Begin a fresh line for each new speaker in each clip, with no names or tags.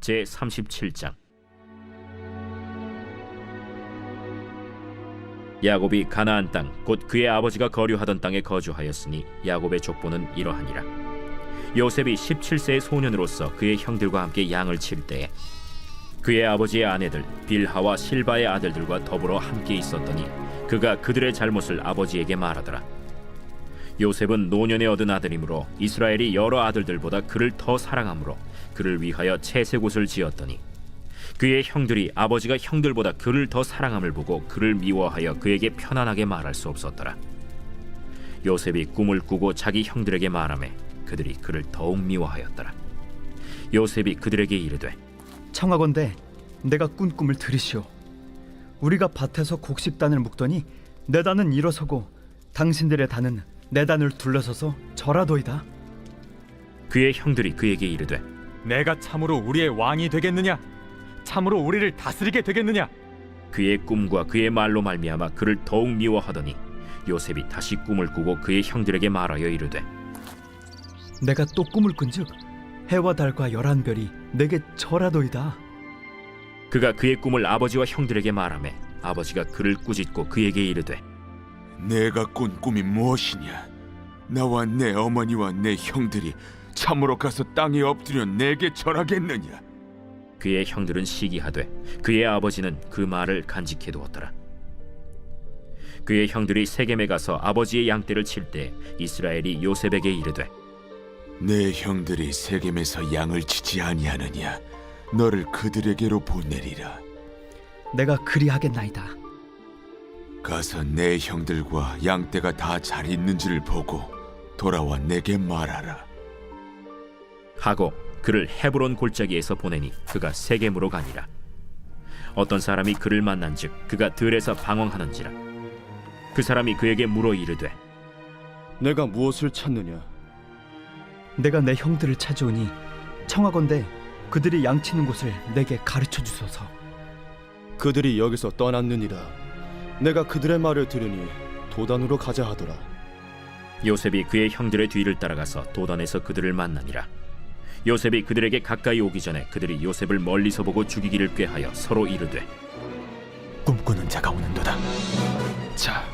제37장. 야곱이 가나안 땅 곧 그의 아버지가 거류하던 땅에 거주하였으니 야곱의 족보는 이러하니라. 요셉이 17세의 소년으로서 그의 형들과 함께 양을 칠 때에 그의 아버지의 아내들 빌하와 실바의 아들들과 더불어 함께 있었더니 그가 그들의 잘못을 아버지에게 말하더라. 요셉은 노년에 얻은 아들이므로 이스라엘이 여러 아들들보다 그를 더 사랑하므로 그를 위하여 채색옷을 지었더니 그의 형들이 아버지가 형들보다 그를 더 사랑함을 보고 그를 미워하여 그에게 편안하게 말할 수 없었더라. 요셉이 꿈을 꾸고 자기 형들에게 말하매 그들이 그를 더욱 미워하였더라. 요셉이 그들에게 이르되
청하건대 내가 꾼 꿈을 들으시오. 우리가 밭에서 곡식단을 묶더니 내 단은 일어서고 당신들의 단은 내 단을 둘러서서 절하도이다.
그의 형들이 그에게 이르되
내가 참으로 우리의 왕이 되겠느냐? 참으로 우리를 다스리게 되겠느냐?
그의 꿈과 그의 말로 말미암아 그를 더욱 미워하더니 요셉이 다시 꿈을 꾸고 그의 형들에게 말하여 이르되
내가 또 꿈을 꾼즉 해와 달과 11별이 내게 절하도이다.
그가 그의 꿈을 아버지와 형들에게 말하매 아버지가 그를 꾸짖고 그에게 이르되
내가 꾼 꿈이 무엇이냐? 나와 내 어머니와 내 형들이 참으로 가서 땅에 엎드려 내게 절하겠느냐?
그의 형들은 시기하되 그의 아버지는 그 말을 간직해 두었더라. 그의 형들이 세겜에 가서 아버지의 양떼를 칠 때 이스라엘이 요셉에게 이르되
내 형들이 세겜에서 양을 치지 아니하느냐? 너를 그들에게로 보내리라.
내가 그리하겠나이다.
가서 내 형들과 양떼가 다 잘 있는지를 보고 돌아와 내게 말하라.
하고 그를 헤브론 골짜기에서 보내니 그가 세겜으로 가니라. 어떤 사람이 그를 만난즉 그가 들에서 방황하는지라. 그 사람이 그에게 물어 이르되
내가 무엇을 찾느냐?
내가 내 형들을 찾아오니 청하건대 그들이 양치는 곳을 내게 가르쳐 주소서.
그들이 여기서 떠났느니라. 내가 그들의 말을 들으니 도단으로 가자 하더라.
요셉이 그의 형들의 뒤를 따라가서 도단에서 그들을 만나니라. 요셉이 그들에게 가까이 오기 전에 그들이 요셉을 멀리서 보고 죽이기를 꾀하여 서로 이르되
꿈꾸는 자가 오는도다. 자,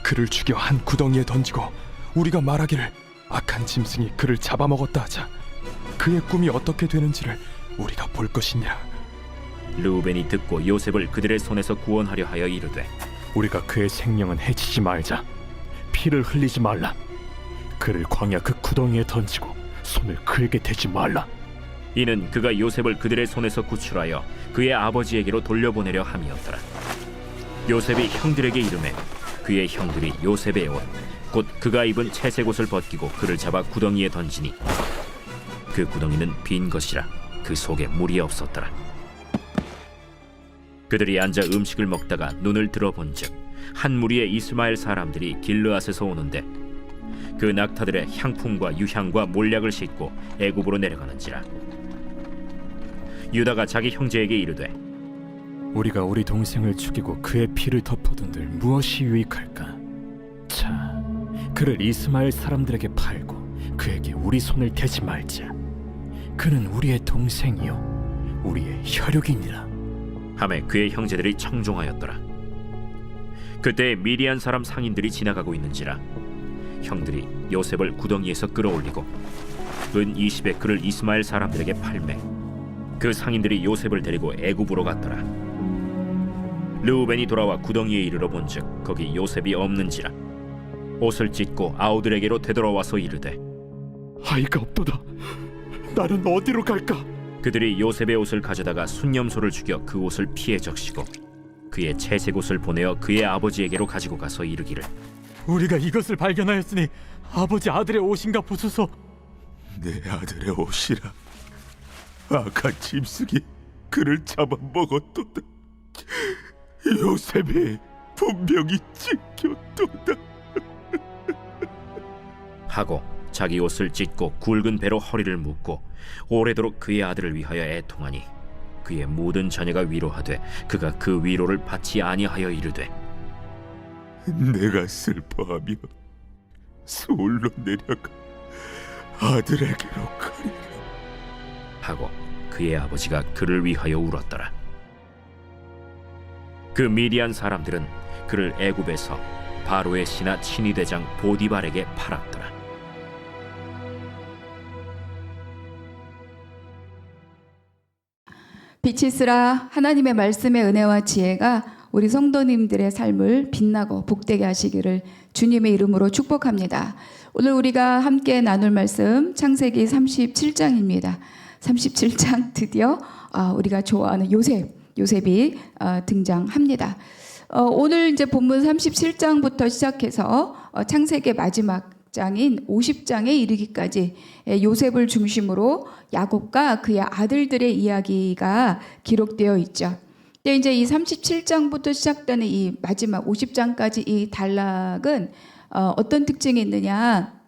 그를 죽여 한 구덩이에 던지고 우리가 말하기를 악한 짐승이 그를 잡아먹었다 하자. 그의 꿈이 어떻게 되는지를 우리가 볼 것이니라.
르우벤이 듣고 요셉을 그들의 손에서 구원하려 하여 이르되
우리가 그의 생명은 해치지 말자. 피를 흘리지 말라. 그를 광야 그 구덩이에 던지고 손을 그에게 대지 말라.
이는 그가 요셉을 그들의 손에서 구출하여 그의 아버지에게로 돌려보내려 함이었더라. 요셉이 형들에게 이르매 그의 형들이 요셉의 옷 곧 그가 입은 채색 옷을 벗기고 그를 잡아 구덩이에 던지니 그 구덩이는 빈 것이라 그 속에 물이 없었더라. 그들이 앉아 음식을 먹다가 눈을 들어본즉 한 무리의 이스마엘 사람들이 길르앗에서 오는데 그 낙타들의 향품과 유향과 몰약을 싣고 애굽으로 내려가는지라. 유다가 자기 형제에게 이르되
우리가 우리 동생을 죽이고 그의 피를 덮어둔들 무엇이 유익할까? 자, 그를 이스마엘 사람들에게 팔고 그에게 우리 손을 대지 말자. 그는 우리의 동생이요 우리의 혈육이니라.
하매 그의 형제들이 청종하였더라. 그때 미디안 사람 상인들이 지나가고 있는지라 형들이 요셉을 구덩이에서 끌어올리고 은 20에 그를 이스마엘 사람들에게 팔매 그 상인들이 요셉을 데리고 애굽으로 갔더라. 르우벤이 돌아와 구덩이에 이르러 본즉 거기 요셉이 없는지라. 옷을 찢고 아우들에게로 되돌아와서 이르되
아이가 없도다. 나는 어디로 갈까?
그들이 요셉의 옷을 가져다가 순념소를 죽여 그 옷을 피에 적시고 그의 채색 옷을 보내어 그의 아버지에게로 가지고 가서 이르기를
우리가 이것을 발견하였으니 아버지 아들의 옷인가 보소서.
내 아들의 옷이라. 악한 짐승이 그를 잡아먹었도다. 요셉이 분명히 찢겼도다.
하고 자기 옷을 찢고 굵은 배로 허리를 묶고 오래도록 그의 아들을 위하여 애통하니 그의 모든 자녀가 위로하되 그가 그 위로를 받지 아니하여 이르되
내가 슬퍼하며 서울로 내려가 아들에게로 가리라
하고 그의 아버지가 그를 위하여 울었더라. 그 미디안 사람들은 그를 애굽에서 바로의 신하 친위대장 보디발에게 팔았더라.
빛이 있으라. 하나님의 말씀의 은혜와 지혜가 우리 성도님들의 삶을 빛나고 복되게 하시기를 주님의 이름으로 축복합니다. 오늘 우리가 함께 나눌 말씀 창세기 37장입니다. 37장 드디어 우리가 좋아하는 요셉이 등장합니다. 오늘 이제 본문 37장부터 시작해서 창세기 마지막 장인 50장에 이르기까지 요셉을 중심으로 야곱과 그의 아들들의 이야기가 기록되어 있죠. 근데 이제 이 37장부터 시작되는 이 마지막 50장까지 이 단락은 어떤 특징이 있느냐?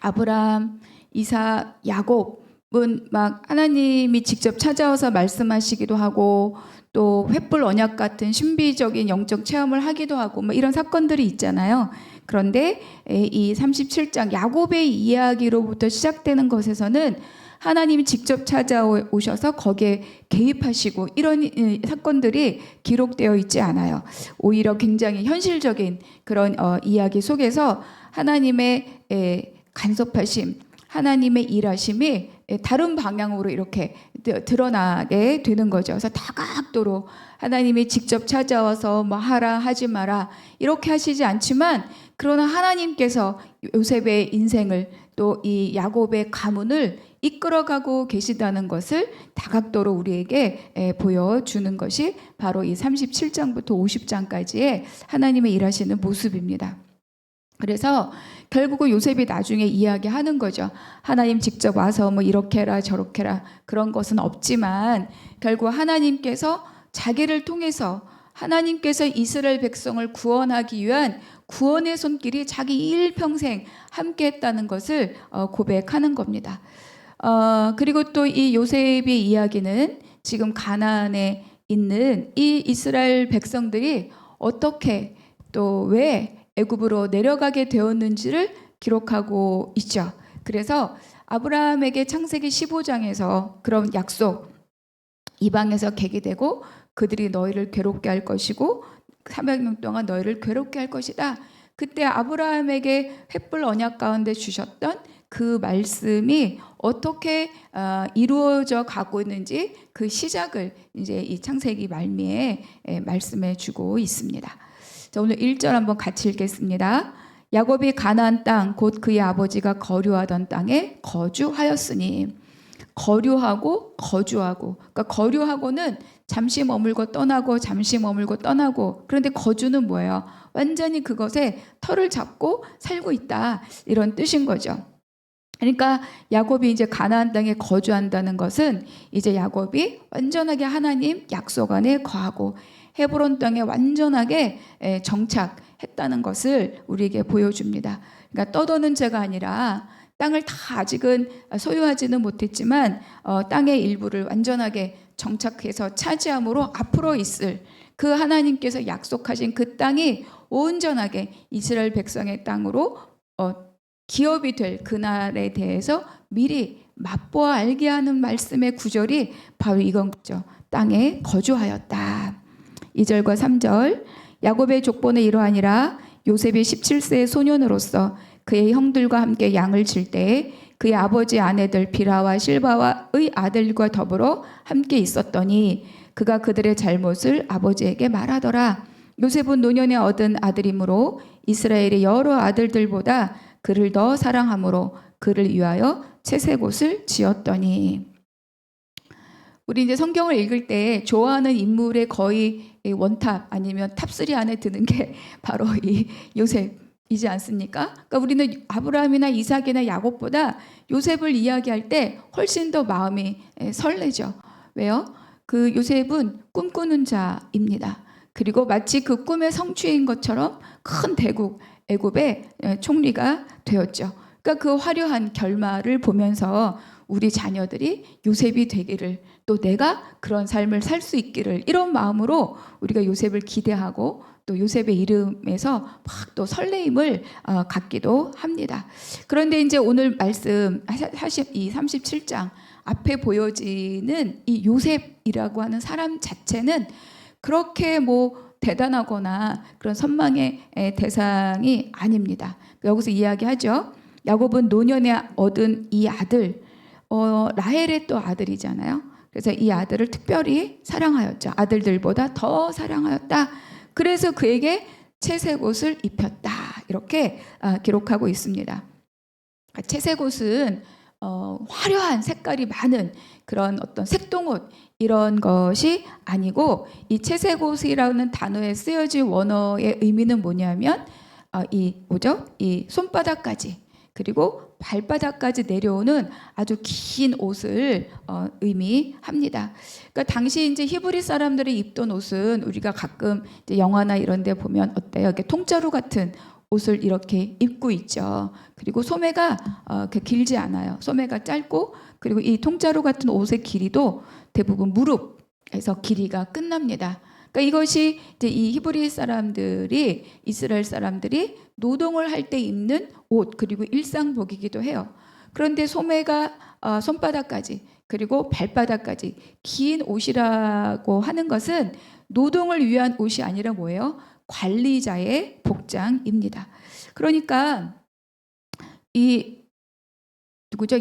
아브라함, 이삭, 야곱은 막 하나님이 직접 찾아와서 말씀하시기도 하고 또 횃불 언약 같은 신비적인 영적 체험을 하기도 하고 뭐 이런 사건들이 있잖아요. 그런데 이 37장 야곱의 이야기로부터 시작되는 것에서는 하나님이 직접 찾아오셔서 거기에 개입하시고 이런 사건들이 기록되어 있지 않아요. 오히려 굉장히 현실적인 그런 이야기 속에서 하나님의 간섭하심, 하나님의 일하심이 다른 방향으로 이렇게 드러나게 되는 거죠. 그래서 다각도로 하나님이 직접 찾아와서 뭐 하라 하지 마라 이렇게 하시지 않지만 그러나 하나님께서 요셉의 인생을 또 이 야곱의 가문을 이끌어가고 계시다는 것을 다각도로 우리에게 보여주는 것이 바로 이 37장부터 50장까지의 하나님의 일하시는 모습입니다. 그래서 결국은 요셉이 나중에 이야기하는 거죠. 하나님 직접 와서 뭐 이렇게 해라 저렇게 해라 그런 것은 없지만 결국 하나님께서 자기를 통해서 하나님께서 이스라엘 백성을 구원하기 위한 구원의 손길이 자기 일평생 함께 했다는 것을 고백하는 겁니다. 그리고 또 이 요셉의 이야기는 지금 가나안에 있는 이 이스라엘 백성들이 어떻게 또 왜 애굽으로 내려가게 되었는지를 기록하고 있죠. 그래서 아브라함에게 창세기 15장에서 그런 약속, 이방에서 객이되고 그들이 너희를 괴롭게 할 것이고 300년 동안 너희를 괴롭게 할 것이다. 그때 아브라함에게 횃불 언약 가운데 주셨던 그 말씀이 어떻게 이루어져 가고 있는지 그 시작을 이제 이 창세기 말미에 말씀해 주고 있습니다. 자, 오늘 1절 한번 같이 읽겠습니다. 야곱이 가나안 땅 곧 그의 아버지가 거류하던 땅에 거주하였으니 거류하고 거주하고 그러니까 거류하고는 잠시 머물고 떠나고 잠시 머물고 떠나고 그런데 거주는 뭐예요? 완전히 그것에 털을 잡고 살고 있다 이런 뜻인 거죠. 그러니까 야곱이 이제 가나안 땅에 거주한다는 것은 이제 야곱이 완전하게 하나님 약속 안에 거하고 헤브론 땅에 완전하게 정착했다는 것을 우리에게 보여줍니다. 그러니까 떠도는 죄가 아니라 땅을 다 아직은 소유하지는 못했지만 땅의 일부를 완전하게 정착해서 차지함으로 앞으로 있을 그 하나님께서 약속하신 그 땅이 온전하게 이스라엘 백성의 땅으로 기업이 될 그날에 대해서 미리 맛보아 알게 하는 말씀의 구절이 바로 이건죠. 땅에 거주하였다. 2절과 3절 야곱의 족보는 이러하니라. 요셉이 17세의 소년으로서 그의 형들과 함께 양을 칠 때에 그의 아버지 아내들 비라와 실바와의 아들과 더불어 함께 있었더니 그가 그들의 잘못을 아버지에게 말하더라. 요셉은 노년에 얻은 아들이므로 이스라엘의 여러 아들들보다 그를 더 사랑함으로 그를 위하여 채색옷을 지었더니. 우리 이제 성경을 읽을 때 좋아하는 인물의 거의 원탑 아니면 탑3 안에 드는 게 바로 이 요셉이지 않습니까? 그러니까 우리는 아브라함이나 이삭이나 야곱보다 요셉을 이야기할 때 훨씬 더 마음이 설레죠. 왜요? 그 요셉은 꿈꾸는 자입니다. 그리고 마치 그 꿈의 성취인 것처럼 큰 대국 애굽의 총리가 되었죠. 그러니까 그 화려한 결말을 보면서 우리 자녀들이 요셉이 되기를 또 내가 그런 삶을 살 수 있기를 이런 마음으로 우리가 요셉을 기대하고 또 요셉의 이름에서 막 또 설레임을 갖기도 합니다. 그런데 이제 오늘 말씀 37장 앞에 보여지는 이 요셉이라고 하는 사람 자체는 그렇게 뭐 대단하거나 그런 선망의 대상이 아닙니다. 여기서 이야기하죠. 야곱은 노년에 얻은 이 아들, 라헬의 또 아들이잖아요. 그래서 이 아들을 특별히 사랑하였죠. 아들들보다 더 사랑하였다. 그래서 그에게 채색 옷을 입혔다. 이렇게 기록하고 있습니다. 채색 옷은 화려한 색깔이 많은 그런 어떤 색동옷 이런 것이 아니고, 이 채색 옷이라는 단어에 쓰여진 원어의 의미는 뭐냐면 이 손바닥까지 그리고 발바닥까지 내려오는 아주 긴 옷을 의미합니다. 그러니까 당시 이제 히브리 사람들이 입던 옷은 우리가 가끔 이제 영화나 이런 데 보면 어때요? 이렇게 통자루 같은 옷을 이렇게 입고 있죠. 그리고 소매가 길지 않아요. 소매가 짧고, 그리고 이 통자루 같은 옷의 길이도 대부분 무릎에서 길이가 끝납니다. 그러니까 이것이 이제 이 히브리 사람들이, 이스라엘 사람들이 노동을 할 때 입는 옷, 그리고 일상복이기도 해요. 그런데 소매가 손바닥까지 그리고 발바닥까지 긴 옷이라고 하는 것은 노동을 위한 옷이 아니라 뭐예요? 관리자의 복장입니다. 그러니까 이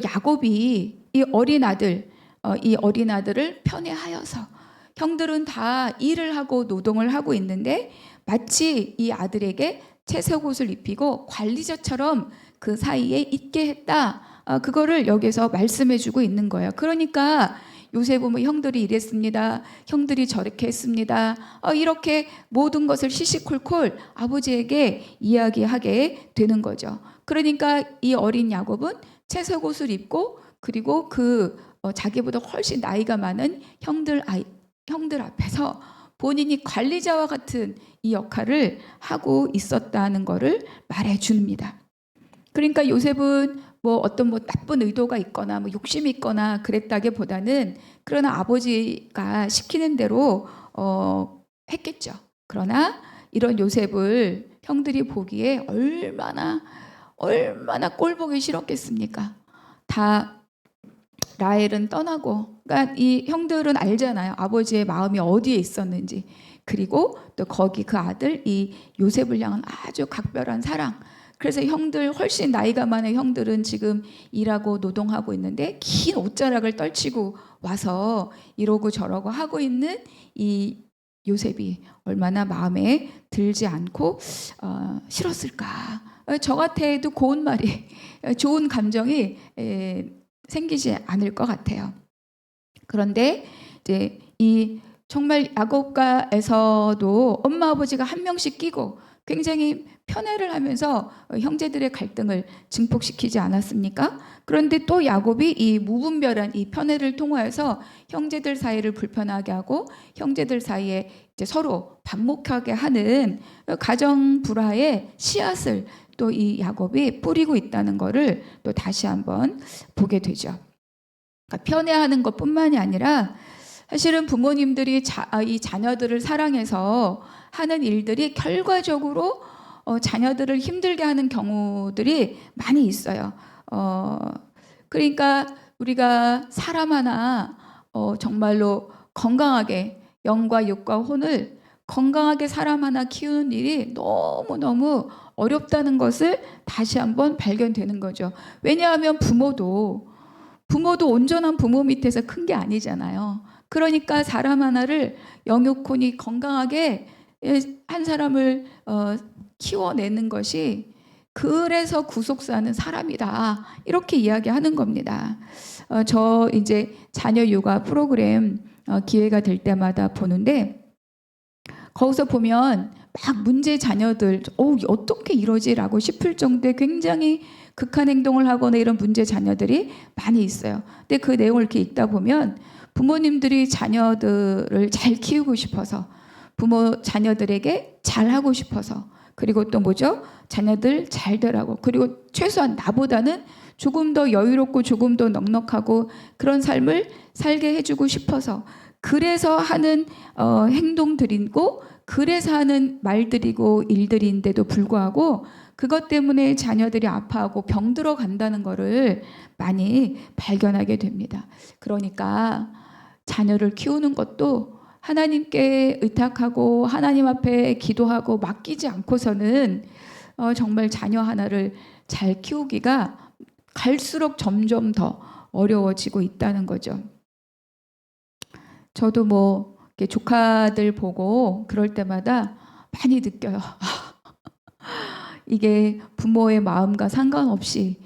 야곱이 이 어린 아들을 편애하여서, 형들은 다 일을 하고 노동을 하고 있는데 마치 이 아들에게 채색 옷을 입히고 관리자처럼 그 사이에 있게 했다. 그거를 여기서 말씀해주고 있는 거예요. 그러니까 요셉은 뭐 형들이 이랬습니다. 형들이 저렇게 했습니다. 이렇게 모든 것을 시시콜콜 아버지에게 이야기하게 되는 거죠. 그러니까 이 어린 야곱은 채색 옷을 입고, 그리고 자기보다 훨씬 나이가 많은 형들 앞에서 본인이 관리자와 같은 이 역할을 하고 있었다는 것을 말해 줍니다. 그러니까 요셉은 어떤 나쁜 의도가 있거나 욕심이 있거나 그랬다기보다는, 그러나 아버지가 시키는 대로 했겠죠. 그러나 이런 요셉을 형들이 보기에 얼마나 꼴보기 싫었겠습니까? 다 라헬은 떠나고, 그러니까 이 형들은 알잖아요. 아버지의 마음이 어디에 있었는지. 그리고 또 거기 그 아들 이 요셉을 향한 아주 각별한 사랑. 그래서 형들, 훨씬 나이가 많은 형들은 지금 일하고 노동하고 있는데 긴 옷자락을 떨치고 와서 이러고 저러고 하고 있는 이 요셉이 얼마나 마음에 들지 않고 싫었을까. 저 같아도 고운 말이, 좋은 감정이 생기지 않을 것 같아요. 그런데 이제 이 정말 야곱가에서도 엄마 아버지가 한 명씩 끼고 굉장히 편애를 하면서 형제들의 갈등을 증폭시키지 않았습니까? 그런데 또 야곱이 이 무분별한 이 편애를 통하여서 형제들 사이를 불편하게 하고 형제들 사이에 이제 서로 반목하게 하는 가정 불화의 씨앗을 또 이 야곱이 뿌리고 있다는 것을 또 다시 한번 보게 되죠. 그러니까 편애하는 것뿐만이 아니라 사실은 부모님들이 이 자녀들을 사랑해서 하는 일들이 결과적으로 자녀들을 힘들게 하는 경우들이 많이 있어요. 그러니까 우리가 사람 하나 정말로 건강하게 영과 육과 혼을 건강하게 사람 하나 키우는 일이 너무너무 어렵다는 것을 다시 한번 발견되는 거죠. 왜냐하면 부모도 온전한 부모 밑에서 큰 게 아니잖아요. 그러니까 사람 하나를 영육혼이 건강하게 한 사람을 키워내는 것이, 그래서 구속사는 사람이다, 이렇게 이야기하는 겁니다. 저 이제 자녀 육아 프로그램 기회가 될 때마다 보는데, 거기서 보면 막 문제 자녀들 어떻게 이러지라고 싶을 정도의 굉장히 극한 행동을 하거나 이런 문제 자녀들이 많이 있어요. 근데 그 내용을 이렇게 읽다 보면 부모님들이 자녀들을 잘 키우고 싶어서, 자녀들에게 잘하고 싶어서, 그리고 또 자녀들 잘 되라고, 그리고 최소한 나보다는 조금 더 여유롭고 조금 더 넉넉하고 그런 삶을 살게 해주고 싶어서, 그래서 하는 행동들이고, 그래서 하는 말들이고 일들인데도 불구하고 그것 때문에 자녀들이 아파하고 병들어 간다는 거를 많이 발견하게 됩니다. 그러니까 자녀를 키우는 것도 하나님께 의탁하고 하나님 앞에 기도하고 맡기지 않고서는 정말 자녀 하나를 잘 키우기가 갈수록 점점 더 어려워지고 있다는 거죠. 저도 뭐 이렇게 조카들 보고 그럴 때마다 많이 느껴요. 이게 부모의 마음과 상관없이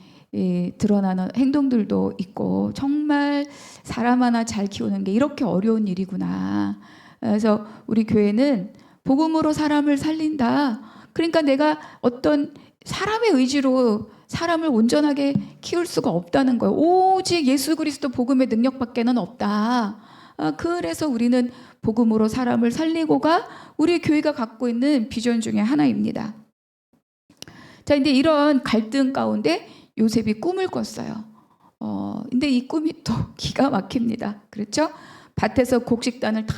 드러나는 행동들도 있고 정말 사람 하나 잘 키우는 게 이렇게 어려운 일이구나. 그래서 우리 교회는 복음으로 사람을 살린다. 그러니까 내가 어떤 사람의 의지로 사람을 온전하게 키울 수가 없다는 거예요. 오직 예수 그리스도 복음의 능력밖에는 없다. 그래서 우리는 복음으로 사람을 살리고가 우리 교회가 갖고 있는 비전 중에 하나입니다. 자, 근데 이런 갈등 가운데 요셉이 꿈을 꿨어요. 근데 이 꿈이 또 기가 막힙니다. 그렇죠? 밭에서 곡식단을 다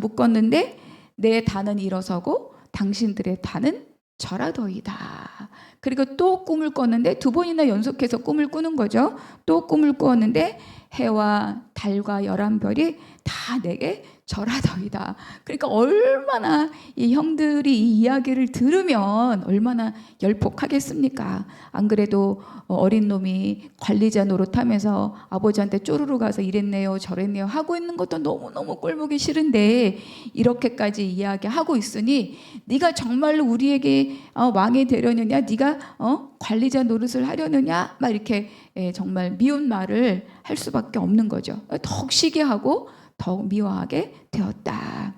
묶었는데 내 단은 일어서고 당신들의 단은 절하더이다. 그리고 또 꿈을 꿨는데 두 번이나 연속해서 꿈을 꾸는 거죠. 또 꿈을 꾸었는데 해와 달과 11별이 다 내게 절하더이다. 그러니까 얼마나 이 형들이 이 이야기를 들으면 얼마나 열폭하겠습니까? 안 그래도 어린 놈이 관리자 노릇하면서 아버지한테 쪼르르 가서 이랬네요 저랬네요 하고 있는 것도 너무너무 꼴보기 싫은데 이렇게까지 이야기하고 있으니 네가 정말로 우리에게 왕이 되려느냐, 네가 관리자 노릇을 하려느냐, 막 이렇게 정말 미운 말을 할 수밖에 없는 거죠. 더욱 시기하고 더욱 미워하게 되었다.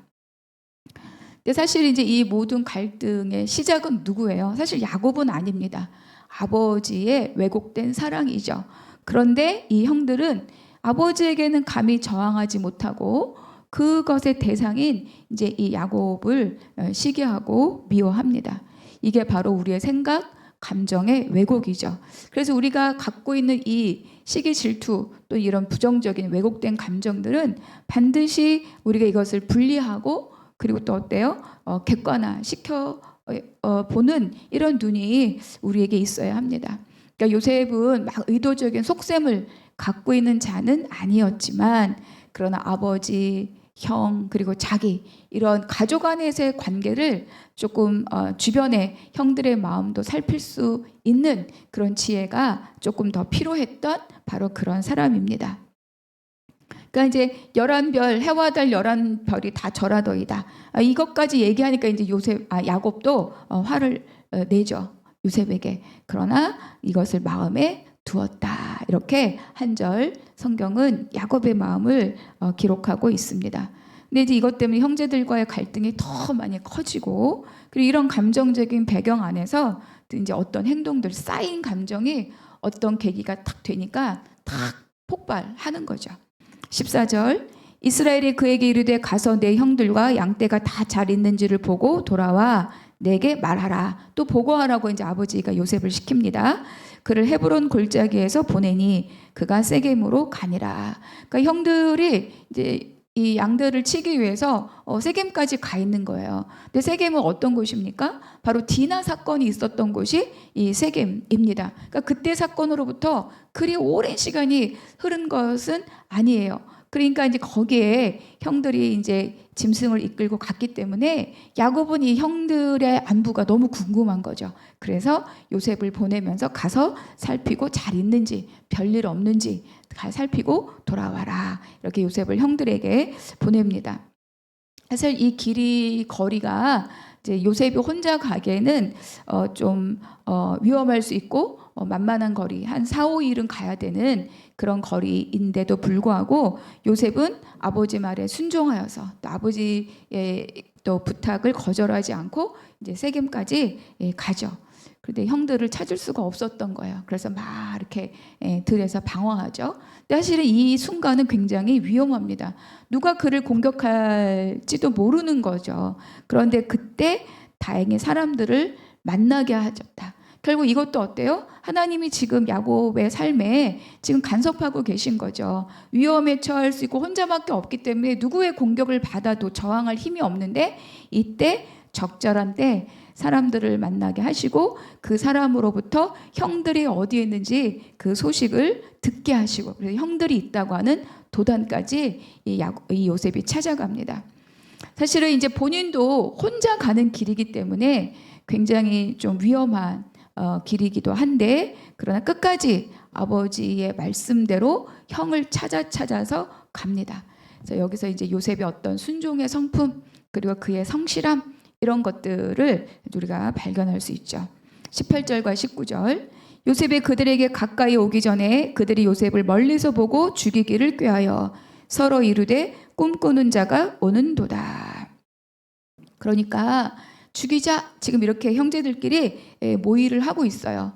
근데 사실 이제 이 모든 갈등의 시작은 누구예요? 사실 야곱은 아닙니다. 아버지의 왜곡된 사랑이죠. 그런데 이 형들은 아버지에게는 감히 저항하지 못하고 그것의 대상인 이제 이 야곱을 시기하고 미워합니다. 이게 바로 우리의 생각, 감정의 왜곡이죠. 그래서 우리가 갖고 있는 이 시기, 질투 또 이런 부정적인 왜곡된 감정들은 반드시 우리가 이것을 분리하고 그리고 또 어때요? 객관화 시켜 보는 이런 눈이 우리에게 있어야 합니다. 그러니까 요셉은 막 의도적인 속셈을 갖고 있는 자는 아니었지만 그러나 아버지, 형 그리고 자기 이런 가족 안에서의 관계를 조금 주변의 형들의 마음도 살필 수 있는 그런 지혜가 조금 더 필요했던 바로 그런 사람입니다. 그러니까 이제 11별 해와 달 11별이 다 절하더이다. 이것까지 얘기하니까 이제 야곱도 화를 내죠. 요셉에게. 그러나 이것을 마음에 두었다. 이렇게 한 절 성경은 야곱의 마음을 기록하고 있습니다. 근데 이제 이것 때문에 형제들과의 갈등이 더 많이 커지고 그리고 이런 감정적인 배경 안에서 이제 어떤 행동들 쌓인 감정이 어떤 계기가 탁 되니까 탁 폭발하는 거죠. 14절 이스라엘이 그에게 이르되 가서 내 형들과 양떼가 다 잘 있는지를 보고 돌아와 내게 말하라. 또 보고하라고 이제 아버지가 요셉을 시킵니다. 그를 헤브론 골짜기에서 보내니 그가 세겜으로 가니라. 그러니까 형들이 이제 이 양들을 치기 위해서 세겜까지 가 있는 거예요. 근데 세겜은 어떤 곳입니까? 바로 디나 사건이 있었던 곳이 이 세겜입니다. 그러니까 그때 사건으로부터 그리 오랜 시간이 흐른 것은 아니에요. 그러니까 이제 거기에 형들이 이제 짐승을 이끌고 갔기 때문에 야곱은 이 형들의 안부가 너무 궁금한 거죠. 그래서 요셉을 보내면서 가서 살피고 잘 있는지 별일 없는지 살피고 돌아와라. 이렇게 요셉을 형들에게 보냅니다. 사실 이 거리가 이제 요셉이 혼자 가기에는 좀 위험할 수 있고 만만한 거리 한 4, 5일은 가야 되는 그런 거리인데도 불구하고 요셉은 아버지 말에 순종하여서 또 아버지의 또 부탁을 거절하지 않고 이제 세겜까지 가죠. 그런데 형들을 찾을 수가 없었던 거예요. 그래서 막 이렇게 들에서 방황하죠. 근데 사실은 이 순간은 굉장히 위험합니다. 누가 그를 공격할지도 모르는 거죠. 그런데 그때 다행히 사람들을 만나게 하셨다. 결국 이것도 어때요? 하나님이 지금 야곱의 삶에 지금 간섭하고 계신 거죠. 위험에 처할 수 있고 혼자밖에 없기 때문에 누구의 공격을 받아도 저항할 힘이 없는데 이때 적절한 때 사람들을 만나게 하시고 그 사람으로부터 형들이 어디에 있는지 그 소식을 듣게 하시고 그래서 형들이 있다고 하는 도단까지 이 요셉이 찾아갑니다. 사실은 이제 본인도 혼자 가는 길이기 때문에 굉장히 좀 위험한 길이기도 한데 그러나 끝까지 아버지의 말씀대로 형을 찾아서 갑니다. 그래서 여기서 이제 요셉의 어떤 순종의 성품 그리고 그의 성실함 이런 것들을 우리가 발견할 수 있죠. 18절과 19절 요셉이 그들에게 가까이 오기 전에 그들이 요셉을 멀리서 보고 죽이기를 꾀하여 서로 이르되 꿈꾸는 자가 오는도다. 그러니까 죽이자 지금 이렇게 형제들끼리 모의를 하고 있어요.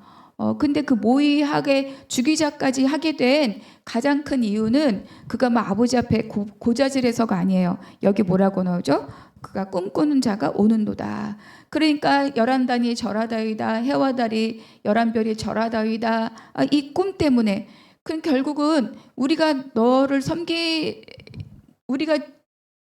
근데 그 모의하게 죽이자까지 하게 된 가장 큰 이유는 그가 막 아버지 앞에 고자질해서가 아니에요. 여기 뭐라고 나오죠? 그가 꿈꾸는 자가 오는도다. 그러니까 11단이 절하다위다. 해와 달이 11별이 절하다위다. 이 꿈 때문에 그 결국은 우리가 우리가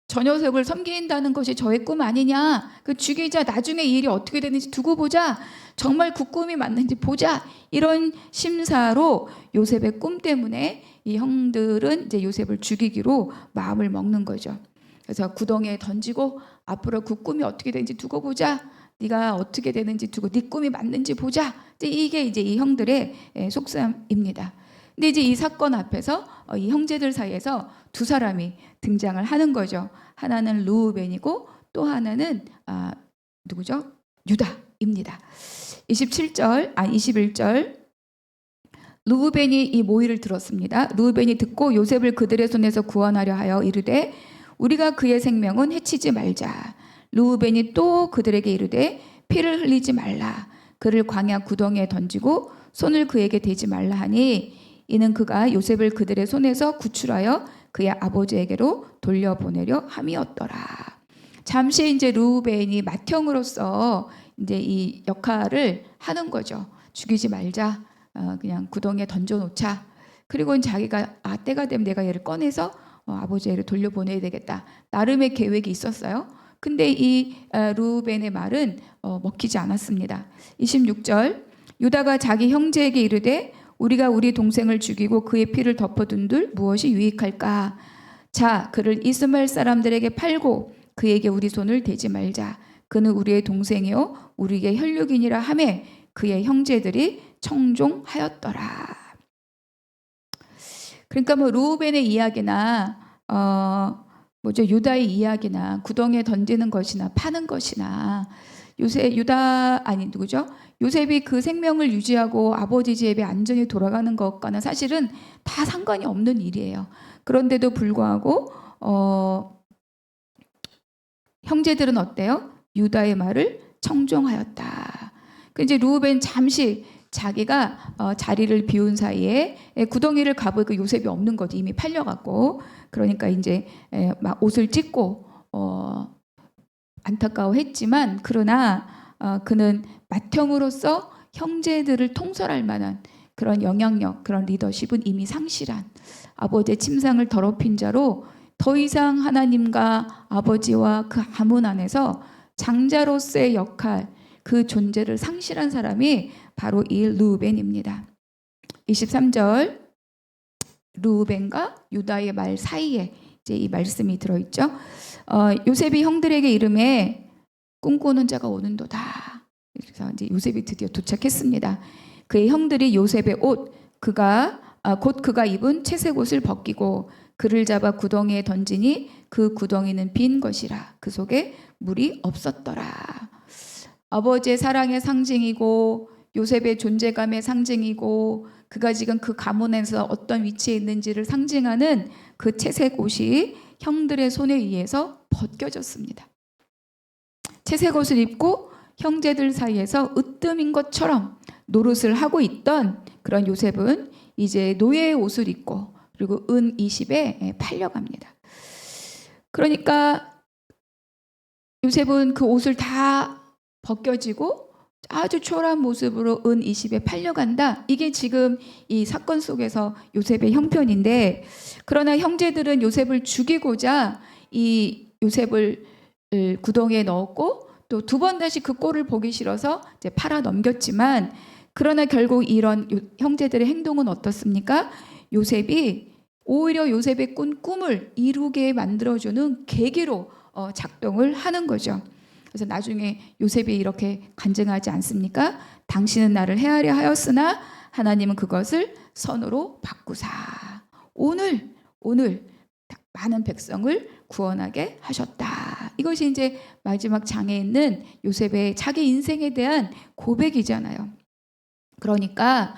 저 녀석을 섬긴다는 것이 저의 꿈 아니냐. 그 죽이자 나중에 이 일이 어떻게 되는지 두고 보자. 정말 그 꿈이 맞는지 보자. 이런 심사로 요셉의 꿈 때문에 이 형들은 이제 요셉을 죽이기로 마음을 먹는 거죠. 그래서 구덩이에 던지고 앞으로 그 꿈이 어떻게 되는지 두고 보자. 네가 어떻게 되는지 두고 네 꿈이 맞는지 보자. 이게 이제 이 형들의 속셈입니다. 근데 이제 이 사건 앞에서 이 형제들 사이에서 두 사람이 등장을 하는 거죠. 하나는 르우벤이고 또 하나는 누구죠? 유다입니다. 21절 르우벤이 이 모의를 들었습니다. 르우벤이 듣고 요셉을 그들의 손에서 구원하려 하여 이르되 우리가 그의 생명은 해치지 말자. 르우벤이 또 그들에게 이르되 피를 흘리지 말라. 그를 광야 구덩이에 던지고 손을 그에게 대지 말라 하니 이는 그가 요셉을 그들의 손에서 구출하여 그의 아버지에게로 돌려보내려 함이었더라. 잠시 이제 르우벤이 맏형으로서 이제 이 역할을 하는 거죠. 죽이지 말자. 그냥 구덩이에 던져놓자. 그리고 자기가 때가 되면 내가 얘를 꺼내서 아버지에게로 돌려보내야 되겠다. 나름의 계획이 있었어요. 근데 이 르우벤의 말은 먹히지 않았습니다. 26절 유다가 자기 형제에게 이르되 우리가 우리 동생을 죽이고 그의 피를 덮어둔들 무엇이 유익할까? 자, 그를 이스마엘 사람들에게 팔고 그에게 우리 손을 대지 말자. 그는 우리의 동생이요 우리의 혈육이니라 하매 그의 형제들이 청종하였더라. 그러니까 뭐 르우벤의 이야기나 유다의 이야기나 구덩이에 던지는 것이나 파는 것이나 요셉이 그 생명을 유지하고 아버지 집에 안전히 돌아가는 것과는 사실은 다 상관이 없는 일이에요. 그런데도 불구하고 형제들은 어때요? 유다의 말을 청종하였다. 이제 르우벤 잠시 자기가 자리를 비운 사이에 구덩이를 가보니까 요셉이 없는 거지. 이미 팔려갖고. 그러니까 이제 막 옷을 찢고 안타까워했지만 그러나 그는 맏형으로서 형제들을 통솔할 만한 그런 영향력, 그런 리더십은 이미 상실한 아버지의 침상을 더럽힌 자로 더 이상 하나님과 아버지와 그 가문 안에서 장자로서의 역할, 그 존재를 상실한 사람이 바로 이 르우벤입니다. 23절 르우벤과 유다의 말 사이에 이제 이 말씀이 들어있죠. 요셉이 형들에게 이름에 꿈꾸는 자가 오는도다. 그래서 이제 요셉이 드디어 도착했습니다. 그의 형들이 요셉의 옷, 곧 그가 입은 채색 옷을 벗기고 그를 잡아 구덩이에 던지니 그 구덩이는 빈 것이라. 그 속에 물이 없었더라. 아버지의 사랑의 상징이고 요셉의 존재감의 상징이고 그가 지금 그 가문에서 어떤 위치에 있는지를 상징하는 그 채색 옷이 형들의 손에 의해서 벗겨졌습니다. 채색 옷을 입고 형제들 사이에서 으뜸인 것처럼 노릇을 하고 있던 그런 요셉은 이제 노예의 옷을 입고 그리고 은 20에 팔려갑니다. 그러니까 요셉은 그 옷을 다 벗겨지고 아주 초라한 모습으로 은 20에 팔려간다. 이게 지금 이 사건 속에서 요셉의 형편인데, 그러나 형제들은 요셉을 죽이고자 이 요셉을 구덩이에 넣었고 또 두 번 다시 그 꼴을 보기 싫어서 이제 팔아 넘겼지만, 그러나 결국 이런 형제들의 행동은 어떻습니까? 요셉이 오히려 요셉의 꾼 꿈을 이루게 만들어주는 계기로 작동을 하는 거죠. 그래서 나중에 요셉이 이렇게 간증하지 않습니까? 당신은 나를 해하려 하였으나 하나님은 그것을 선으로 바꾸사 오늘 많은 백성을 구원하게 하셨다. 이것이 이제 마지막 장에 있는 요셉의 자기 인생에 대한 고백이잖아요. 그러니까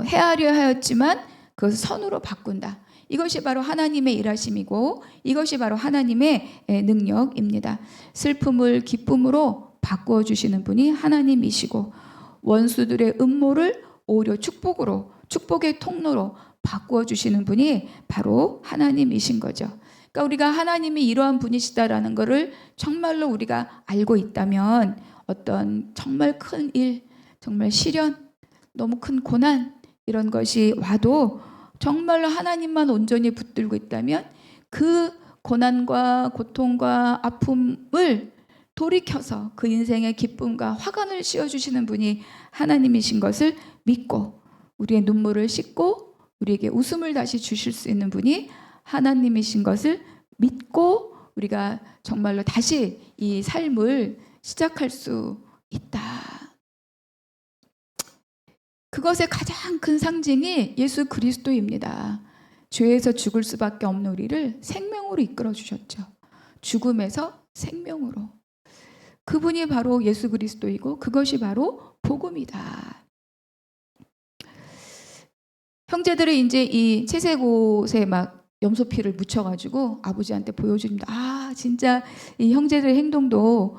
해하려 하였지만 그것을 선으로 바꾼다. 이것이 바로 하나님의 일하심이고 이것이 바로 하나님의 능력입니다. 슬픔을 기쁨으로 바꾸어 주시는 분이 하나님이시고, 원수들의 음모를 오히려 축복으로, 축복의 통로로 바꾸어 주시는 분이 바로 하나님이신 거죠. 그러니까 우리가 하나님이 이러한 분이시다라는 것을 정말로 우리가 알고 있다면, 어떤 정말 큰 일, 정말 시련, 너무 큰 고난, 이런 것이 와도 정말로 하나님만 온전히 붙들고 있다면 그 고난과 고통과 아픔을 돌이켜서 그 인생의 기쁨과 화관을 씌워주시는 분이 하나님이신 것을 믿고, 우리의 눈물을 씻고 우리에게 웃음을 다시 주실 수 있는 분이 하나님이신 것을 믿고 우리가 정말로 다시 이 삶을 시작할 수 있다. 그것의 가장 큰 상징이 예수 그리스도입니다. 죄에서 죽을 수밖에 없는 우리를 생명으로 이끌어 주셨죠. 죽음에서 생명으로. 그분이 바로 예수 그리스도이고 그것이 바로 복음이다. 형제들이 이제 이 채색옷에 막 염소피를 묻혀가지고 아버지한테 보여줍니다. 아, 진짜 이 형제들의 행동도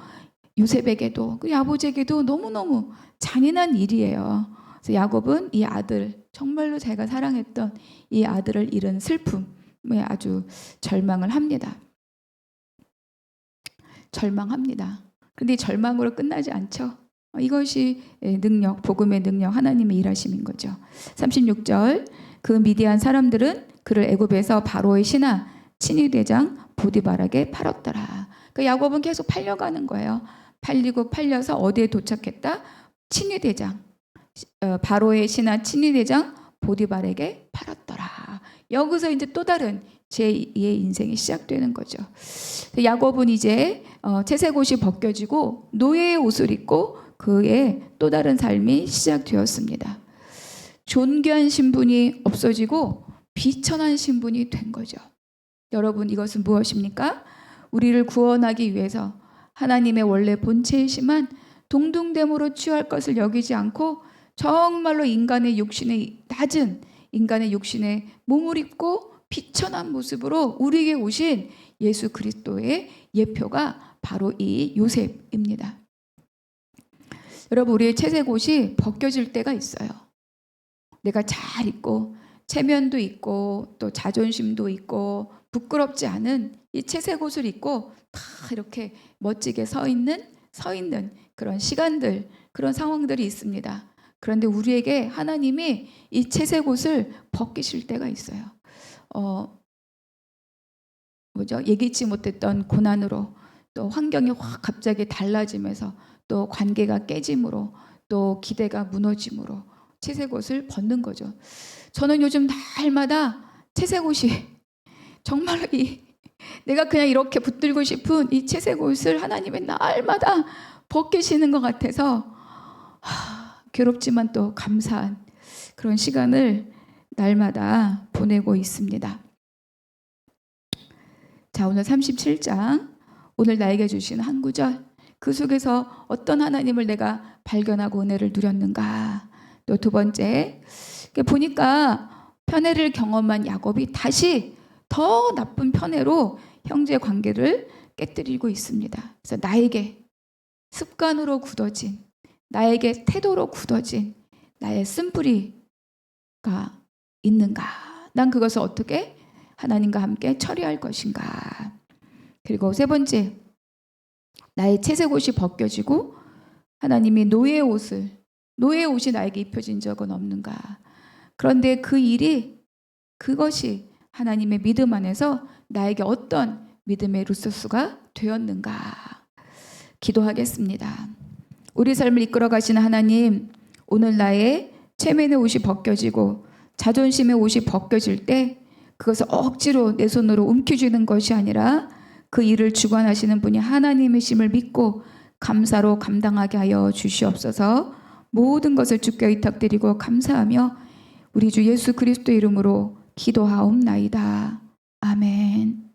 요셉에게도 그 아버지에게도 너무너무 잔인한 일이에요. 그래서 야곱은 이 아들, 정말로 자기가 사랑했던 이 아들을 잃은 슬픔에 아주 절망을 합니다. 절망합니다. 그런데 이 절망으로 끝나지 않죠. 이것이 능력, 복음의 능력, 하나님의 일하심인 거죠. 36절, 그 미디안 사람들은 그를 애굽에서 바로의 신하 친위대장 보디발에게 팔았더라. 그 야곱은 계속 팔려가는 거예요. 팔려서 어디에 도착했다? 친위대장, 바로의 신하 친위대장 보디발에게 팔았더라. 여기서 이제 또 다른 제2의 인생이 시작되는 거죠. 야곱은 이제 채색옷이 벗겨지고 노예의 옷을 입고 그의 또 다른 삶이 시작되었습니다. 존귀한 신분이 없어지고 비천한 신분이 된 거죠. 여러분, 이것은 무엇입니까? 우리를 구원하기 위해서 하나님의 원래 본체이시만 동등됨으로 취할 것을 여기지 않고 정말로 인간의 육신의 낮은 인간의 육신의 몸을 입고 비천한 모습으로 우리에게 오신 예수 그리스도의 예표가 바로 이 요셉입니다. 여러분, 우리의 채색옷이 벗겨질 때가 있어요. 내가 잘 입고 체면도 있고 또 자존심도 있고 부끄럽지 않은 이 채색옷을 입고 다 이렇게 멋지게 서 있는 그런 시간들, 그런 상황들이 있습니다. 그런데 우리에게 하나님이 이 채색옷을 벗기실 때가 있어요. 예기치 못했던 고난으로, 또 환경이 확 갑자기 달라지면서, 또 관계가 깨짐으로, 또 기대가 무너짐으로 채색옷을 벗는 거죠. 저는 요즘 날마다 채색옷이 정말로 내가 그냥 이렇게 붙들고 싶은 이 채색옷을 하나님의 날마다 벗기시는 것 같아서 괴롭지만 또 감사한 그런 시간을 날마다 보내고 있습니다. 자, 오늘 37장, 오늘 나에게 주신 한 구절, 그 속에서 어떤 하나님을 내가 발견하고 은혜를 누렸는가. 또 두 번째, 보니까 편애를 경험한 야곱이 다시 더 나쁜 편애로 형제 관계를 깨뜨리고 있습니다. 그래서 나에게 습관으로 굳어진, 나에게 태도로 굳어진 나의 쓴뿌리가 있는가? 난 그것을 어떻게 하나님과 함께 처리할 것인가? 그리고 세 번째, 나의 채색옷이 벗겨지고 하나님이 노예의 옷이 나에게 입혀진 적은 없는가? 그런데 그것이 하나님의 믿음 안에서 나에게 어떤 믿음의 리소스가 되었는가? 기도하겠습니다. 우리 삶을 이끌어 가시는 하나님, 오늘 나의 체면의 옷이 벗겨지고 자존심의 옷이 벗겨질 때 그것을 억지로 내 손으로 움켜쥐는 것이 아니라 그 일을 주관하시는 분이 하나님이심을 믿고 감사로 감당하게 하여 주시옵소서. 모든 것을 주께 의탁드리고 감사하며 우리 주 예수 그리스도 이름으로 기도하옵나이다. 아멘.